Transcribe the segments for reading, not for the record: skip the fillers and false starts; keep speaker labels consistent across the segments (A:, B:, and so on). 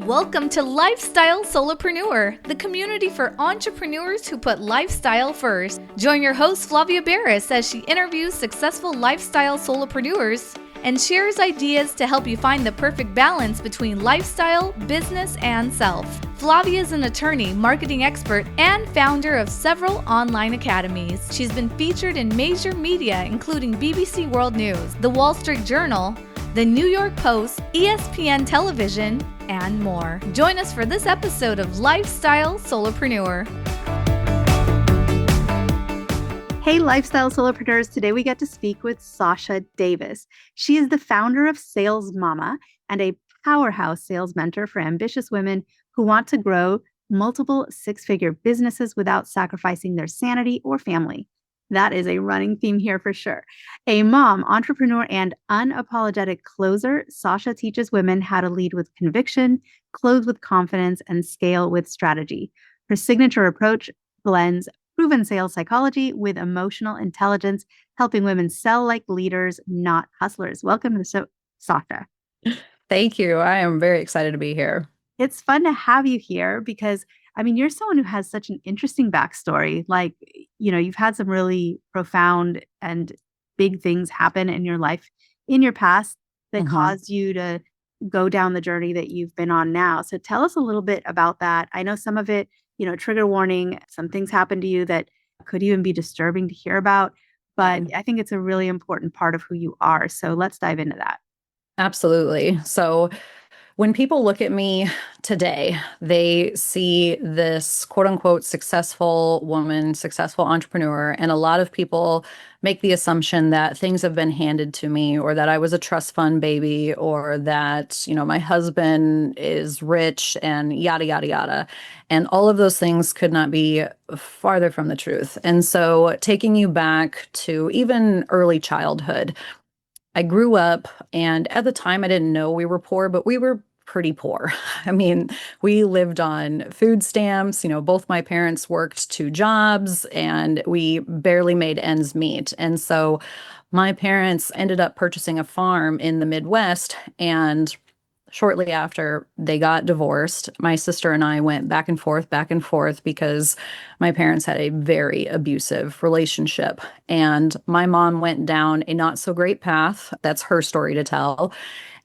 A: Welcome to Lifestyle Solopreneur, the community for entrepreneurs who put lifestyle first. Join your host Flavia Barris as she interviews successful lifestyle solopreneurs and shares ideas to help you find the perfect balance between lifestyle, business, and self. Flavia is an attorney, marketing expert, and founder of several online academies. She's been featured in major media including BBC World News, The Wall Street Journal, The New York Post, ESPN Television, and more. Join us for this episode of Lifestyle Solopreneur.
B: Hey, Lifestyle Solopreneurs. Today we get to speak with Sausha Davis. She is the founder of Sales Mama and a powerhouse sales mentor for ambitious women who want to grow multiple six-figure businesses without sacrificing their sanity or family. That is a running theme here for sure. A mom, entrepreneur, and unapologetic closer, Sausha teaches women how to lead with conviction, close with confidence, and scale with strategy. Her signature approach blends proven sales psychology with emotional intelligence, helping women sell like leaders, not hustlers. Welcome to the show, Sausha.
C: Thank you. I am very excited to be here.
B: It's fun to have you here because you're someone who has such an interesting backstory. You've had some really profound and big things happen in your life in your past that caused you to go down the journey that you've been on now. So tell us a little bit about that. I know some of it, trigger warning, some things happened to you that could even be disturbing to hear about, but I think it's a really important part of who you are. So let's dive into that.
C: Absolutely. So when people look at me today, they see this quote unquote successful woman, successful entrepreneur. And a lot of people make the assumption that things have been handed to me or that I was a trust fund baby or that, my husband is rich and yada, yada, yada. And all of those things could not be farther from the truth. And so taking you back to even early childhood, I grew up, and at the time I didn't know we were poor, but we were pretty poor. We lived on food stamps. Both my parents worked two jobs and we barely made ends meet. And so my parents ended up purchasing a farm in the Midwest, and shortly after they got divorced, my sister and I went back and forth because my parents had a very abusive relationship. And my mom went down a not so great path. That's her story to tell.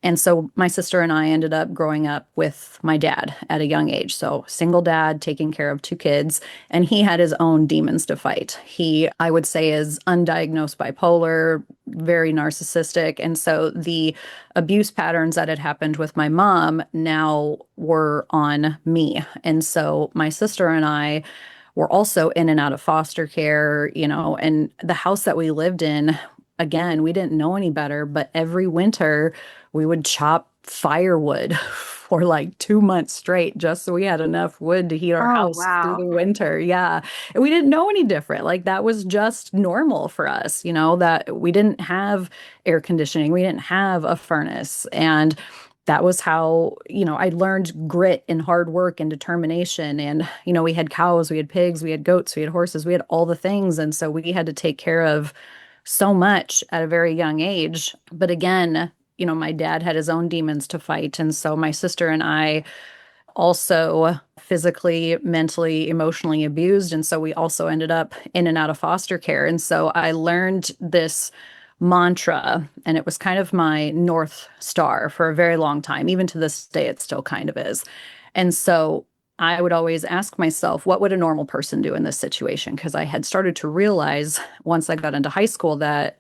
C: And so my sister and I ended up growing up with my dad at a young age. So single dad taking care of two kids, and he had his own demons to fight. He, I would say, is undiagnosed bipolar, very narcissistic. And so the abuse patterns that had happened with my mom now were on me. And so my sister and I were also in and out of foster care, and the house that we lived in, again, we didn't know any better, but every winter we would chop firewood for like 2 months straight just so we had enough wood to heat our house through the winter. Yeah. And we didn't know any different. Like that was just normal for us, that we didn't have air conditioning. We didn't have a furnace. And that was how, I learned grit and hard work and determination. And, we had cows, we had pigs, we had goats, we had horses, we had all the things. And so we had to take care of so much at a very young age. But again, my dad had his own demons to fight. And so my sister and I also physically, mentally, emotionally abused. And so we also ended up in and out of foster care. And so I learned this mantra, and it was kind of my North Star for a very long time. Even to this day, it still kind of is. And so I would always ask myself, what would a normal person do in this situation? Because I had started to realize once I got into high school that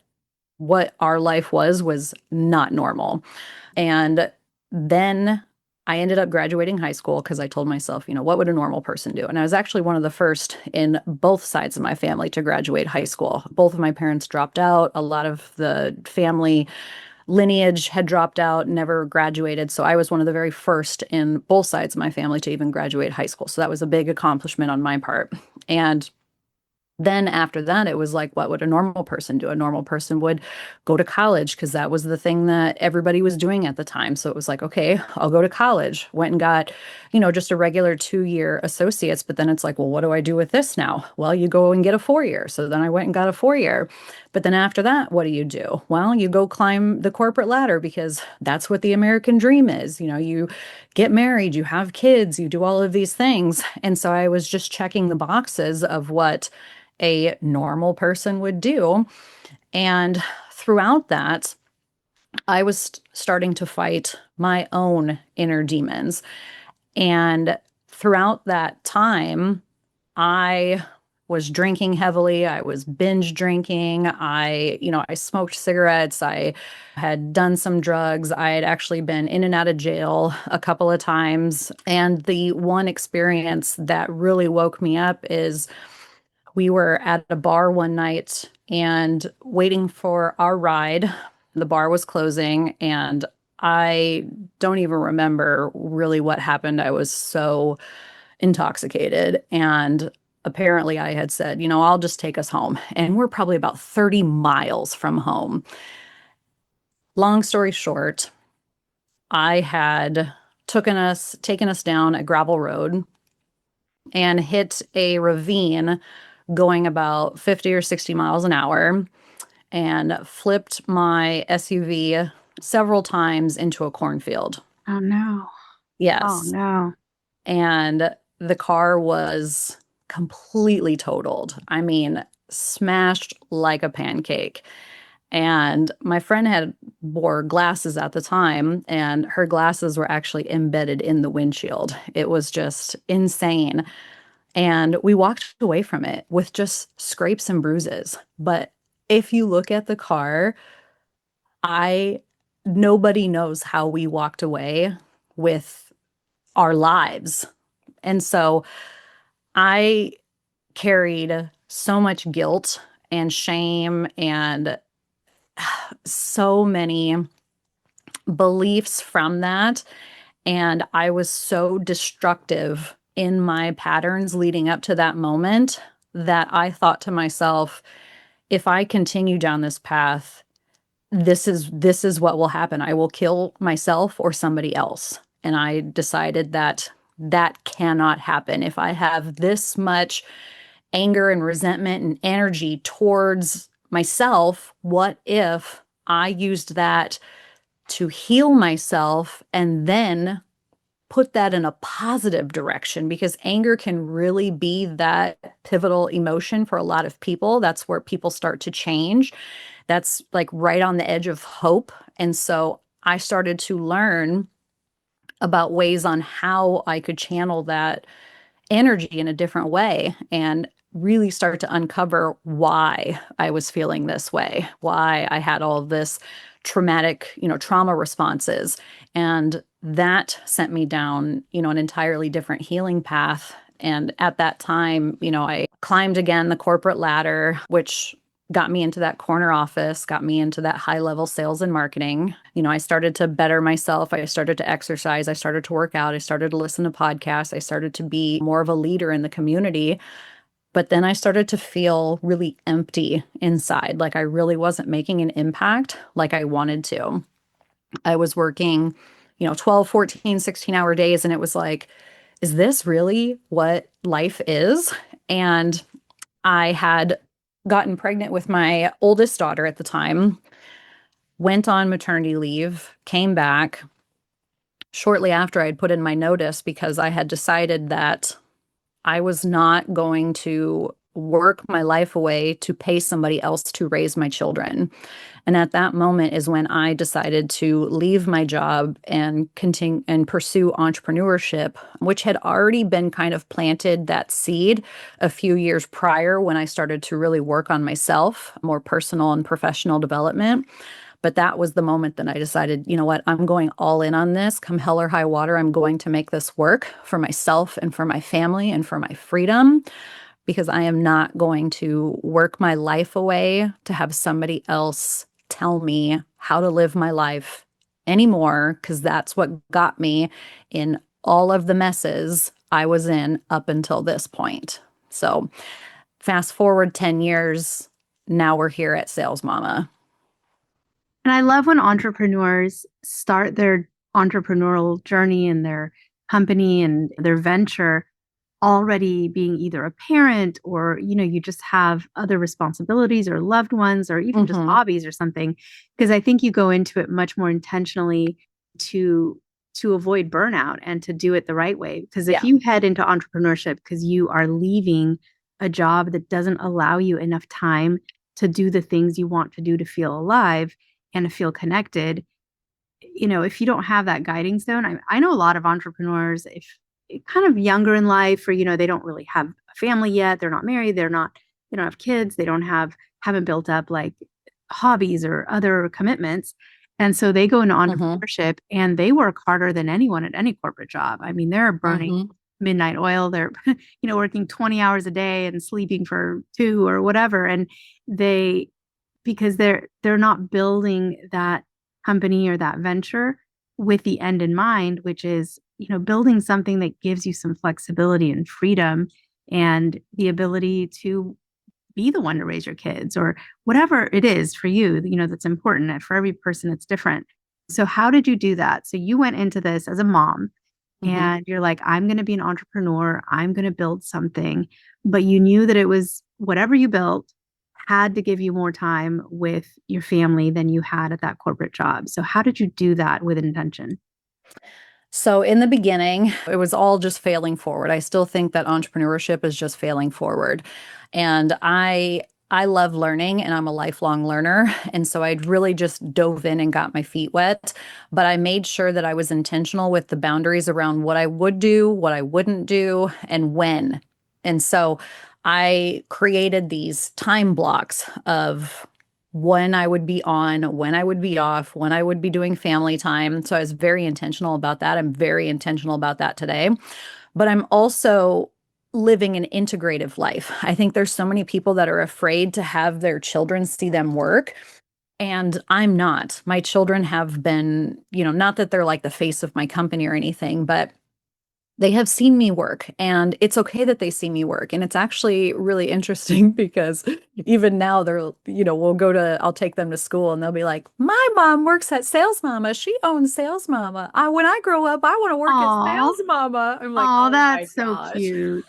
C: what our life was not normal. And then I ended up graduating high school because I told myself, what would a normal person do? And I was actually one of the first in both sides of my family to graduate high school. Both of my parents dropped out. A lot of the family lineage had dropped out, never graduated. So I was one of the very first in both sides of my family to even graduate high school. So that was a big accomplishment on my part. And Then after that, it was like, what would a normal person do? A normal person would go to college because that was the thing that everybody was doing at the time. So it was like, okay, I'll go to college. Went and got, just a regular 2-year associates. But then it's like, well, what do I do with this now? Well, you go and get a 4-year. So then I went and got a 4-year. But then after that, what do you do? Well, you go climb the corporate ladder because that's what the American dream is. You get married, you have kids, you do all of these things. And so I was just checking the boxes of what a normal person would do. And throughout that, I was starting to fight my own inner demons. And throughout that time, I was drinking heavily. I was binge drinking. I smoked cigarettes. I had done some drugs. I had actually been in and out of jail a couple of times. And the one experience that really woke me up is we were at a bar one night and waiting for our ride. The bar was closing, and I don't even remember really what happened. I was so intoxicated. And apparently, I had said, I'll just take us home. And we're probably about 30 miles from home. Long story short, I had taken us down a gravel road and hit a ravine going about 50 or 60 miles an hour and flipped my SUV several times into a cornfield.
B: Oh, no.
C: Yes.
B: Oh, no.
C: And the car was completely totaled. I mean, smashed like a pancake. And my friend wore glasses at the time, and her glasses were actually embedded in the windshield. It was just insane. And we walked away from it with just scrapes and bruises. But if you look at the car, nobody knows how we walked away with our lives. And so I carried so much guilt and shame and so many beliefs from that. And I was so destructive in my patterns leading up to that moment that I thought to myself, if I continue down this path, this is what will happen. I will kill myself or somebody else. And I decided that cannot happen. If I have this much anger and resentment and energy towards myself, what if I used that to heal myself and then put that in a positive direction? Because anger can really be that pivotal emotion for a lot of people. That's where people start to change. That's like right on the edge of hope. And so I started to learn about ways on how I could channel that energy in a different way and really start to uncover why I was feeling this way, why I had all of this traumatic, trauma responses. And that sent me down, an entirely different healing path. And at that time, I climbed again the corporate ladder, which got me into that corner office, got me into that high level sales and marketing. I started to better myself. I started to exercise. I started to work out. I started to listen to podcasts. I started to be more of a leader in the community. But then I started to feel really empty inside, like I really wasn't making an impact like I wanted to. I was working, 12, 14, 16-hour days, and it was like, is this really what life is? And I had gotten pregnant with my oldest daughter at the time, went on maternity leave, came back shortly after I'd put in my notice because I had decided that I was not going to work my life away to pay somebody else to raise my children. And at that moment is when I decided to leave my job and continue and pursue entrepreneurship, which had already been kind of planted that seed a few years prior when I started to really work on myself, more personal and professional development. But that was the moment that I decided, you know what, I'm going all in on this. Come hell or high water, I'm going to make this work for myself and for my family and for my freedom, because I am not going to work my life away to have somebody else tell me how to live my life anymore, because that's what got me in all of the messes I was in up until this point. So fast forward 10 years, now we're here at Sales Mama.
B: And I love when entrepreneurs start their entrepreneurial journey and their company and their venture already being either a parent or, you just have other responsibilities or loved ones or even just
C: Mm-hmm.
B: hobbies or something. Because I think you go into it much more intentionally to avoid burnout and to do it the right way. Because if
C: Yeah.
B: you head into entrepreneurship because you are leaving a job that doesn't allow you enough time to do the things you want to do to feel alive and to feel connected, if you don't have that guiding stone, I know a lot of entrepreneurs, if kind of younger in life, or, they don't really have a family yet, they're not married, they don't have kids, they haven't built up like hobbies or other commitments. And so they go into
C: Mm-hmm.
B: entrepreneurship and they work harder than anyone at any corporate job. I mean, they're burning
C: Mm-hmm.
B: midnight oil. They're, working 20 hours a day and sleeping for 2 or whatever. And they, because they're not building that company or that venture with the end in mind, which is, building something that gives you some flexibility and freedom and the ability to be the one to raise your kids or whatever it is for you, that's important. And for every person, it's different. So how did you do that? So you went into this as a mom
C: Mm-hmm.
B: and you're like, I'm going to be an entrepreneur. I'm going to build something. But you knew that it was whatever you built had to give you more time with your family than you had at that corporate job. So how did you do that with intention?
C: So in the beginning, it was all just failing forward. I still think that entrepreneurship is just failing forward. And I love learning and I'm a lifelong learner. And so I really just dove in and got my feet wet. But I made sure that I was intentional with the boundaries around what I would do, what I wouldn't do, and when. And so I created these time blocks of when I would be on, when I would be off, when I would be doing family time. So I was very intentional about that. I'm very intentional about that today. But I'm also living an integrative life. I think there's so many people that are afraid to have their children see them work. And I'm not. My children have been, not that they're like the face of my company or anything, but they have seen me work and it's okay that they see me work. And it's actually really interesting because even now I'll take them to school and they'll be like, my mom works at Sales Mama. She owns Sales Mama. When I grow up, I want to work at
B: Aw,
C: Sales Mama. I'm like,
B: oh,
C: oh my
B: that's so
C: gosh.
B: cute.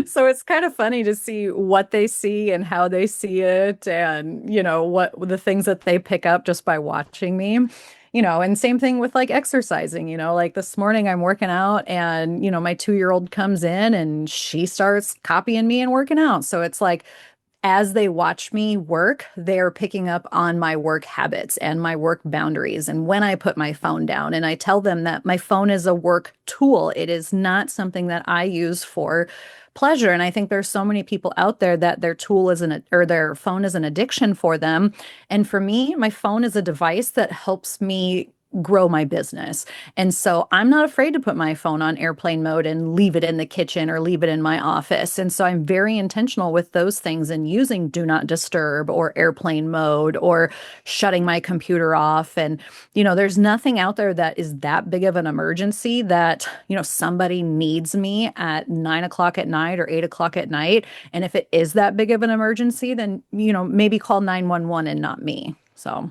C: So it's kind of funny to see what they see and how they see it and, what the things that they pick up just by watching me. And same thing with like exercising, like this morning I'm working out and, my 2-year-old comes in and she starts copying me and working out. So it's like, as they watch me work, they're picking up on my work habits and my work boundaries. And when I put my phone down, and I tell them that my phone is a work tool, it is not something that I use for pleasure. And I think there's so many people out there that their tool is or their phone is an addiction for them. And for me, my phone is a device that helps me grow my business. And so I'm not afraid to put my phone on airplane mode and leave it in the kitchen or leave it in my office. And so I'm very intentional with those things and using do not disturb or airplane mode or shutting my computer off. And, there's nothing out there that is that big of an emergency that, somebody needs me at 9 o'clock at night or 8 o'clock at night. And if it is that big of an emergency, then, maybe call 911 and not me. So.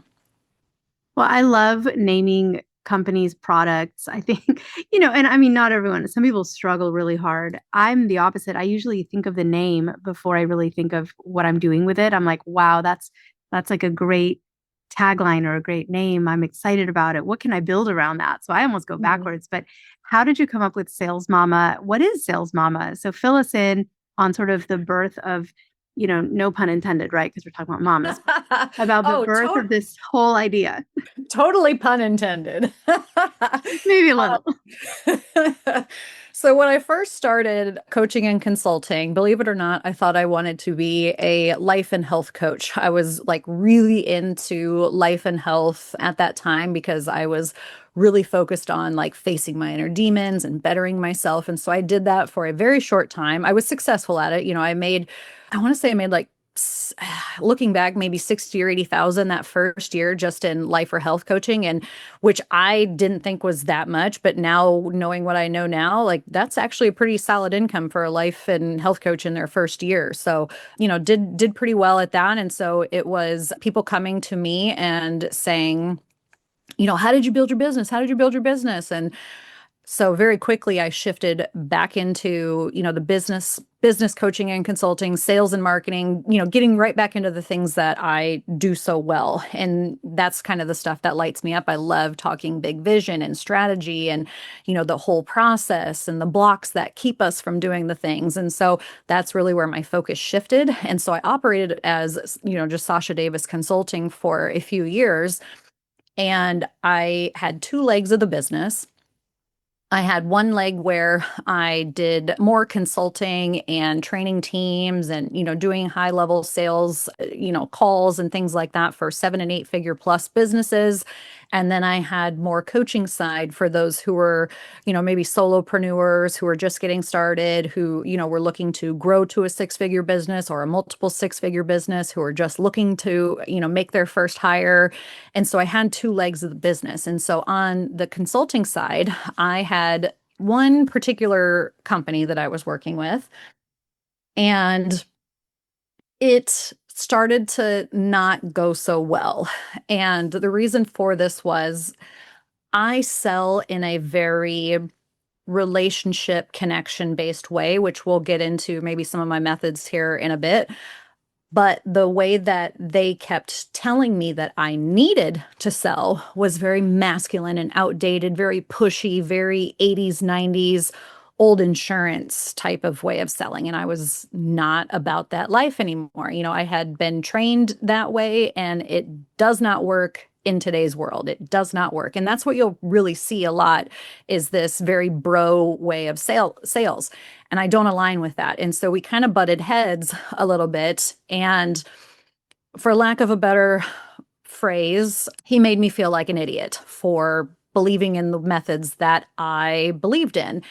B: Well, I love naming companies' products. I think, and I mean, not everyone, some people struggle really hard. I'm the opposite. I usually think of the name before I really think of what I'm doing with it. I'm like, wow, that's like a great tagline or a great name. I'm excited about it. What can I build around that? So I almost go
C: Mhm.
B: backwards. But how did you come up with Sales Mama? What is Sales Mama? So fill us in on sort of the birth of, no pun intended, right? Because we're talking about mamas, about the
C: Oh,
B: birth of this whole idea.
C: totally pun intended.
B: Maybe a little.
C: So when I first started coaching and consulting, believe it or not, I thought I wanted to be a life and health coach. I was like really into life and health at that time because I was really focused on like facing my inner demons and bettering myself. And so I did that for a very short time. I was successful at it. I want to say I made like looking back, maybe 60 or 80,000 that first year just in life or health coaching, and which I didn't think was that much. But now knowing what I know now, like that's actually a pretty solid income for a life and health coach in their first year. So, did pretty well at that. And so it was people coming to me and saying, how did you build your business? How did you build your business? And so very quickly I shifted back into, the business coaching and consulting, sales and marketing, getting right back into the things that I do so well. And that's kind of the stuff that lights me up. I love talking big vision and strategy and, the whole process and the blocks that keep us from doing the things. And so that's really where my focus shifted. And so I operated as, just Sausha Davis Consulting for a few years. And I had two legs of the business. I had one leg where I did more consulting and training teams and, doing high level sales, calls and things like that for 7 and 8 figure plus businesses. And then I had more coaching side for those who were, maybe solopreneurs who were just getting started, who, were looking to grow to a 6-figure business or a multiple 6-figure business, who are just looking to, make their first hire. And so I had two legs of the business. And so on the consulting side, I had one particular company that I was working with, and it started to not go so well. And the reason for this was I sell in a very relationship connection based way, which we'll get into maybe some of my methods here in a bit. But the way that they kept telling me that I needed to sell was very masculine and outdated, very pushy, very 80s, 90s, old insurance type of way of selling. And I was not about that life anymore. I had been trained that way, and it does not work in today's world. It does not work. And that's what you'll really see a lot, is this very bro way of sales. And I don't align with that. And so we kind of butted heads a little bit. And for lack of a better phrase, he made me feel like an idiot for believing in the methods that I believed in.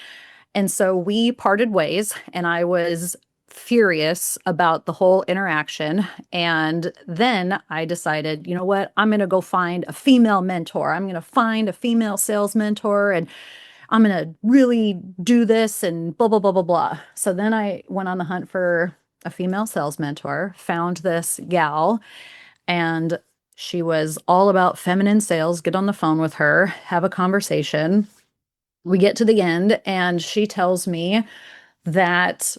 C: And so we parted ways, and I was furious about the whole interaction. And then I decided, you know what? I'm going to go find a female mentor. I'm going to find a female sales mentor, and I'm going to really do this and blah, blah, blah, blah, blah. So then I went on the hunt for a female sales mentor, found this gal, and she was all about feminine sales. Get on the phone with her, have a conversation. We get to the end, and she tells me that,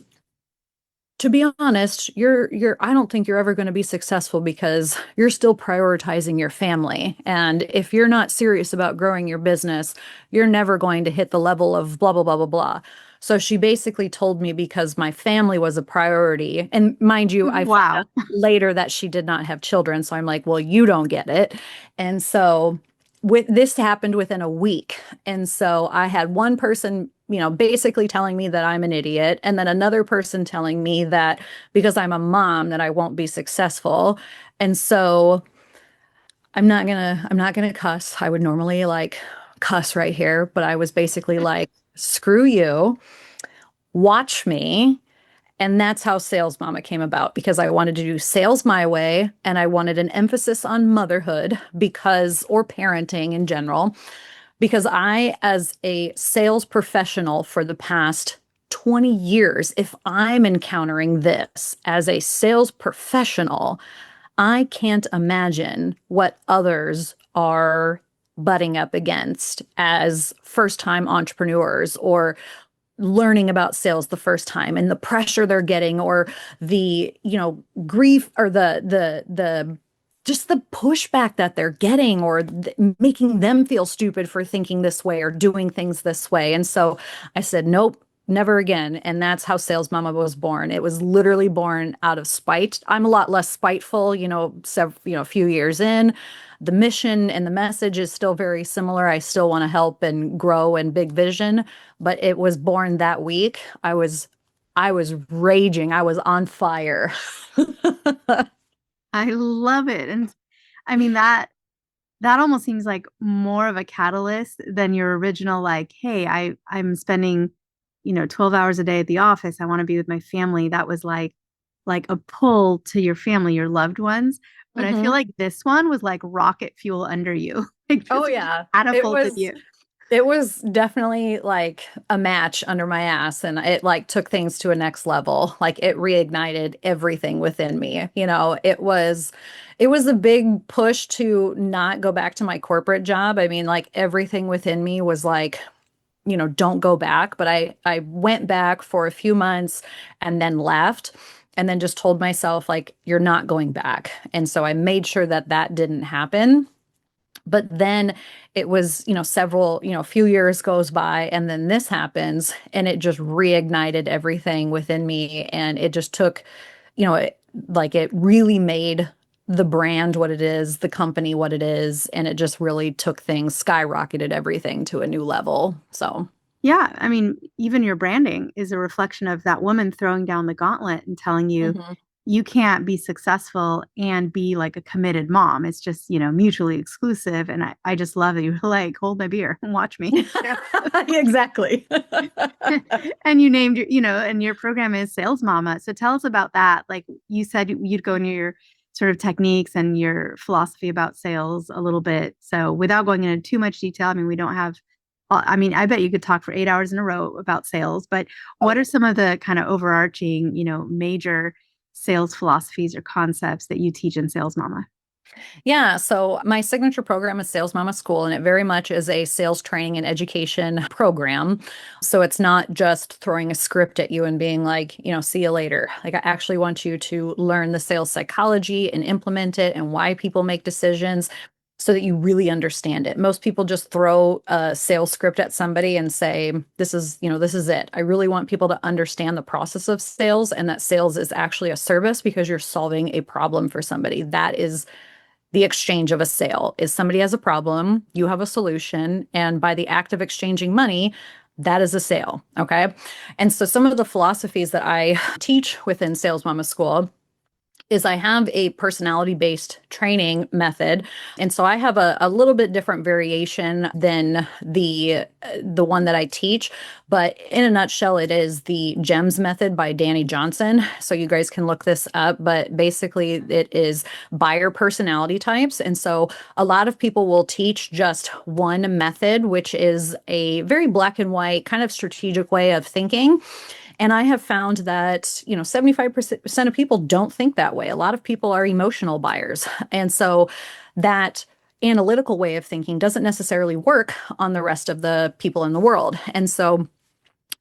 C: to be honest, I don't think you're ever going to be successful because you're still prioritizing your family. And if you're not serious about growing your business, you're never going to hit the level of blah, blah, blah, blah, blah. So she basically told me because my family was a priority. And mind you, I found out later that she did not have children. So I'm like, well, you don't get it. And so this happened within a week. And so I had one person, basically telling me that I'm an idiot, and then another person telling me that because I'm a mom that I won't be successful. And so I'm not gonna cuss. I would normally cuss right here, but I was basically like, screw you, watch me. And that's how Sales Mama came about, because I wanted to do sales my way, and I wanted an emphasis on motherhood or parenting in general, because I, as a sales professional for the past 20 years, if I'm encountering this as a sales professional, I can't imagine what others are butting up against as first-time entrepreneurs, or learning about sales the first time, and the pressure they're getting, or the, grief, or the just the pushback that they're getting, or making them feel stupid for thinking this way or doing things this way. And so I said, nope, never again. And that's how Sales Mama was born. It was literally born out of spite. I'm a lot less spiteful, a few years in. The mission and the message is still very similar. I still want to help and grow and big vision, but it was born that week. I was raging. I was on fire.
B: I love it. And I mean, that almost seems like more of a catalyst than your original, like, hey, I'm spending, 12 hours a day at the office. I want to be with my family. That was like, like a pull to your family, your loved ones. But I feel
C: Mhm.
B: like this one was like rocket fuel under you. Like
C: Oh
B: this just
C: yeah. It
B: catapulted
C: was
B: you.
C: it was definitely like a match under my ass, and it like took things to a next level. Like it reignited everything within me. It was a big push to not go back to my corporate job. I mean, like everything within me was like, don't go back, but I went back for a few months and then left and then just told myself like you're not going back. And so I made sure that that didn't happen. But then it was, a few years goes by and then this happens and it just reignited everything within me. And it just took, it really made the brand what it is, the company what it is. And it just really took things, skyrocketed everything to a new level. So,
B: Yeah, I mean, even your branding is a reflection of that woman throwing down the gauntlet and telling you
C: mhm.
B: you can't be successful and be like a committed mom. It's just, mutually exclusive. And I just love that you're like, hold my beer and watch me.
C: Exactly.
B: And you named and your program is Sales Mama. So tell us about that. Like you said, you'd go into your sort of techniques and your philosophy about sales a little bit. So without going into too much detail, I mean, we don't have, I mean, I bet you could talk for 8 hours in a row about sales, but
C: Oh,
B: what are some of the kind of overarching, major sales philosophies or concepts that you teach in Sales Mama?
C: yeah. So my signature program is Sales Mama School, and it very much is a sales training and education program. So it's not just throwing a script at you and being like, see you later. Like I actually want you to learn the sales psychology and implement it and why people make decisions so that you really understand it. Most people just throw a sales script at somebody and say, this is it. I really want people to understand the process of sales and that sales is actually a service because you're solving a problem for somebody. That is the exchange of a sale is somebody has a problem, you have a solution, and by the act of exchanging money, that is a sale. Okay. And so some of the philosophies that I teach within Sales Mama School is I have a personality based training method. And so I have a little bit different variation than the one that I teach. But in a nutshell, it is the GEMS method by Danny Johnson. So you guys can look this up. But basically, it is buyer personality types. And so a lot of people will teach just one method, which is a very black and white kind of strategic way of thinking. And I have found that, 75% of people don't think that way. A lot of people are emotional buyers. And so that analytical way of thinking doesn't necessarily work on the rest of the people in the world. And so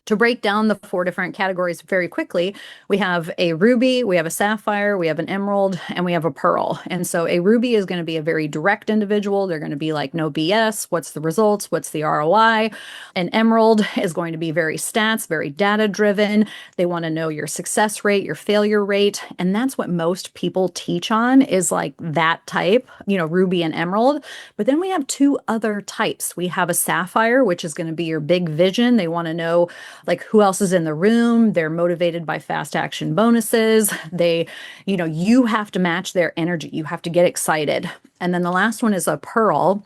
C: to break down the four different categories very quickly, we have a ruby, we have a sapphire, we have an emerald, and we have a pearl. And so a ruby is going to be a very direct individual. They're going to be like, no BS. What's the results? What's the ROI? An emerald is going to be very stats, very data driven. They want to know your success rate, your failure rate. And that's what most people teach on is like that type, ruby and emerald. But then we have two other types. We have a sapphire, which is going to be your big vision. They want to know like who else is in the room. They're motivated by fast action bonuses. You have to match their energy. You have to get excited. And then the last one is a pearl.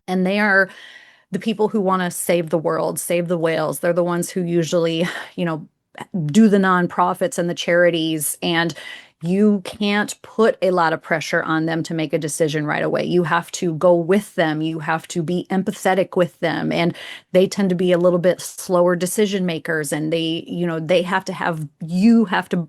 C: And they are the people who want to save the world, save the whales. They're the ones who usually, you know, do the nonprofits and the charities, and you can't put a lot of pressure on them to make a decision right away. You have to go with them. You have to be empathetic with them. And they tend to be a little bit slower decision makers. And they have to have, you have to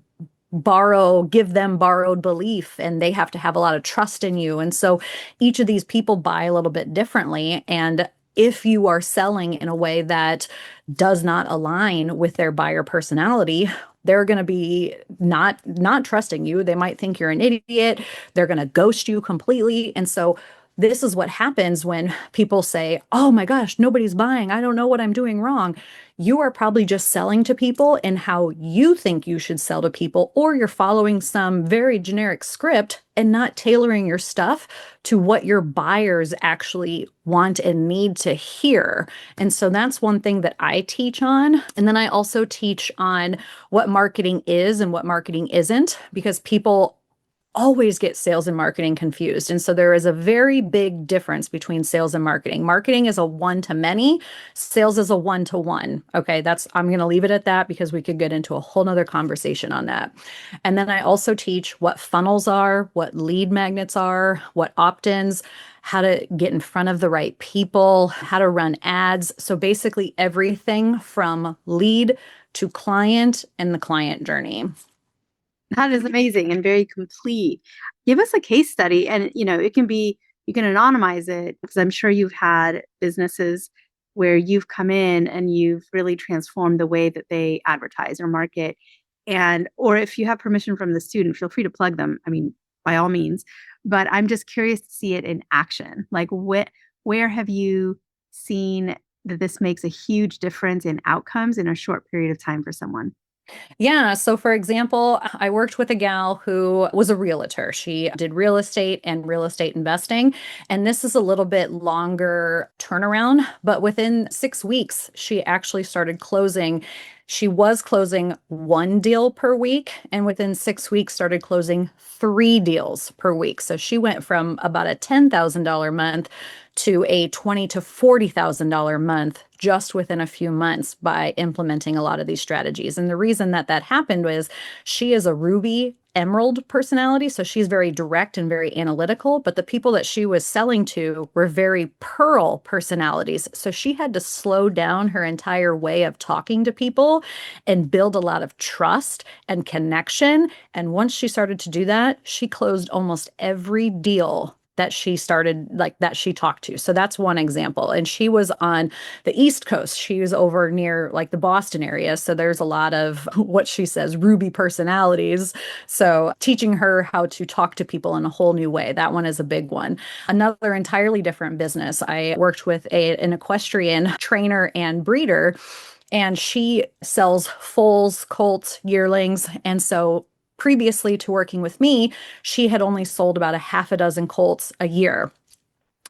C: give them borrowed belief, and they have to have a lot of trust in you. And so each of these people buy a little bit differently. And if you are selling in a way that does not align with their buyer personality, they're going to be not trusting you. They might think you're an idiot. They're going to ghost you completely. And so this is what happens when people say, "Oh my gosh, nobody's buying. I don't know what I'm doing wrong." You are probably just selling to people in how you think you should sell to people, or you're following some very generic script and not tailoring your stuff to what your buyers actually want and need to hear. And so that's one thing that I teach on. And then I also teach on what marketing is and what marketing isn't, because people always get sales and marketing confused. And so there is a very big difference between sales and marketing. Marketing is a one to many, sales is a one to one. Okay, I'm going to leave it at that because we could get into a whole nother conversation on that. And then I also teach what funnels are, what lead magnets are, what opt-ins, how to get in front of the right people, how to run ads. So basically everything from lead to client and the client journey.
B: That is amazing and very complete. Give us a case study, and it can be, you can anonymize it because I'm sure you've had businesses where you've come in and you've really transformed the way that they advertise or market. And or if you have permission from the student, feel free to plug them. I mean, by all means. But I'm just curious to see it in action. Like where have you seen that this makes a huge difference in outcomes in a short period of time for someone?
C: Yeah. So, for example, I worked with a gal who was a realtor. She did real estate and real estate investing. And this is a little bit longer turnaround, but within 6 weeks, she actually started closing. She was closing one deal per week, and within 6 weeks, started closing 3 deals per week. So she went from about a $10,000 month to a $20,000 to $40,000 month just within a few months by implementing a lot of these strategies. And the reason that that happened was she is a Ruby Emerald personality. So she's very direct and very analytical, but the people that she was selling to were very Pearl personalities. So she had to slow down her entire way of talking to people and build a lot of trust and connection. And once she started to do that, she closed almost every deal that she started, like that she talked to. So that's one example. And she was on the East Coast. She was over near like the Boston area. So there's a lot of what she says, Ruby personalities. So teaching her how to talk to people in a whole new way. That one is a big one. Another entirely different business. I worked with an equestrian trainer and breeder, and she sells foals, colts, yearlings. And so previously to working with me, she had only sold about a half a dozen colts a year.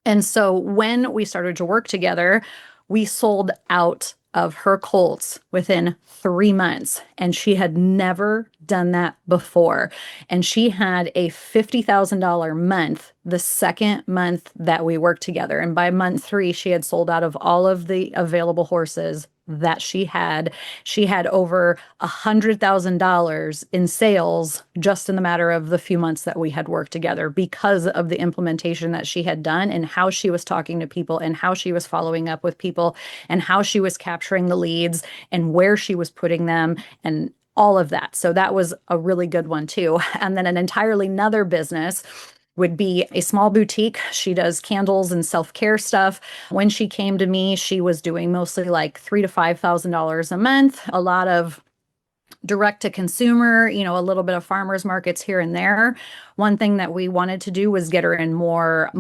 C: And so when we started to work together, we sold out of her colts within 3 months. And she had never done that before. And she had a $50,000 month the second month that we worked together. And by month 3, she had sold out of all of the available horses that she had. She had over $100,000 in sales just in the matter of the few months that we had worked together because of the implementation that she had done and how she was talking to people and how she was following up with people and how she was capturing the leads and where she was putting them and all of that. So that was a really good one too. And then an entirely another business would be a small boutique. She does candles and self-care stuff. When she came to me, she was doing mostly like $3,000 to $5,000 a month, a lot of direct to consumer, a little bit of farmers markets here and there. One thing that we wanted to do was get her in more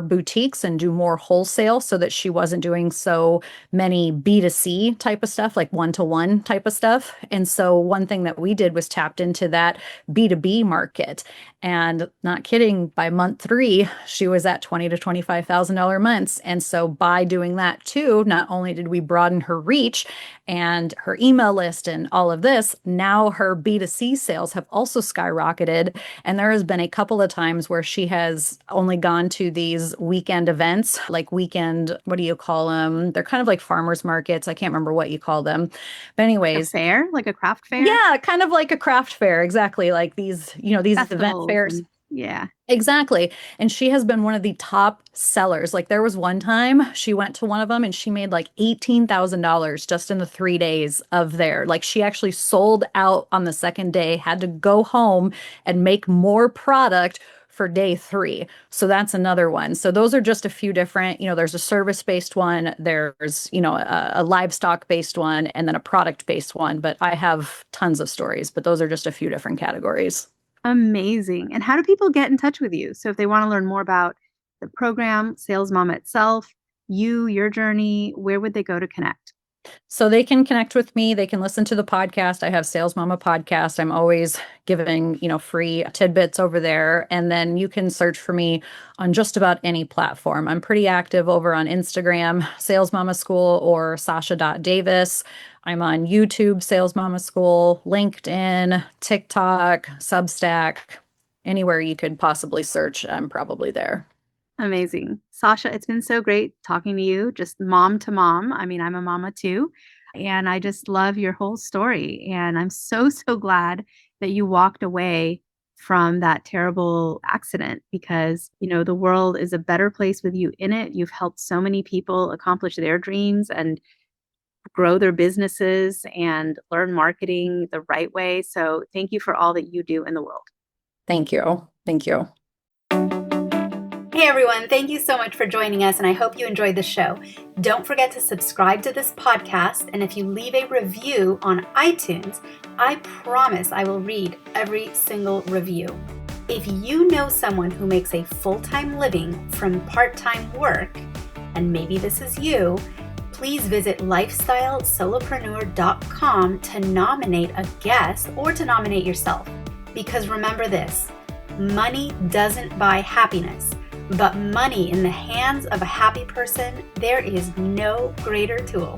C: boutiques and do more wholesale so that she wasn't doing so many B2C type of stuff, like one-to-one type of stuff. And so one thing that we did was tapped into that B2B market. And not kidding, by month 3, she was at $20,000 to $25,000 months. And so by doing that too, not only did we broaden her reach and her email list and all of this, now her B2C sales have also skyrocketed. And there has been a couple of times where she has only gone to these weekend events, like weekend, what do you call them? They're kind of like farmers markets. I can't remember what you call them. But anyways,
B: A fair, like a craft fair?
C: yeah, kind of like a craft fair. Exactly. Like these event
B: Festivals
C: fairs.
B: yeah.
C: Exactly. And she has been one of the top sellers. Like there was one time she went to one of them and she made like $18,000 just in the 3 days of there. Like she actually sold out on the second day, had to go home and make more product for day 3. So that's another one. So those are just a few different, there's a service-based one, there's, a livestock-based one, and then a product-based one. But I have tons of stories, but those are just a few different categories.
B: Amazing. And how do people get in touch with you? So if they want to learn more about the program, Sales Mama itself, your journey, where would they go to connect?
C: So they can connect with me. They can listen to the podcast. I have Sales Mama podcast. I'm always giving, free tidbits over there. And then you can search for me on just about any platform. I'm pretty active over on Instagram, Sales Mama School or Sausha.Davis. I'm on YouTube, Sales Mama School, LinkedIn, TikTok, Substack, Anywhere you could possibly search, I'm probably there.
B: Amazing. Sausha, it's been so great talking to you, just mom to mom. I mean, I'm a mama too. And I just love your whole story. And I'm so, so glad that you walked away from that terrible accident because, the world is a better place with you in it. You've helped so many people accomplish their dreams and grow their businesses and learn marketing the right way. So thank you for all that you do in the world.
C: Thank you. Thank you.
B: Hey everyone, thank you so much for joining us, and I hope you enjoyed the show. Don't forget to subscribe to this podcast, and if you leave a review on iTunes, I promise I will read every single review. If you know someone who makes a full-time living from part-time work, and maybe this is you, please visit lifestylesolopreneur.com to nominate a guest or to nominate yourself. Because remember this, money doesn't buy happiness. But money in the hands of a happy person, there is no greater tool.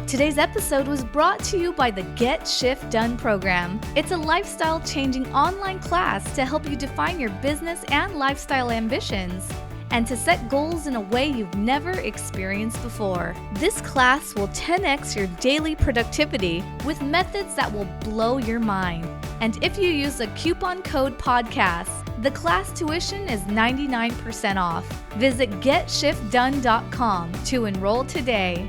A: Today's episode was brought to you by the Get Shift Done program. It's a lifestyle-changing online class to help you define your business and lifestyle ambitions and to set goals in a way you've never experienced before. This class will 10x your daily productivity with methods that will blow your mind. And if you use a coupon code podcast, the class tuition is 99% off. Visit GetShiftDone.com to enroll today.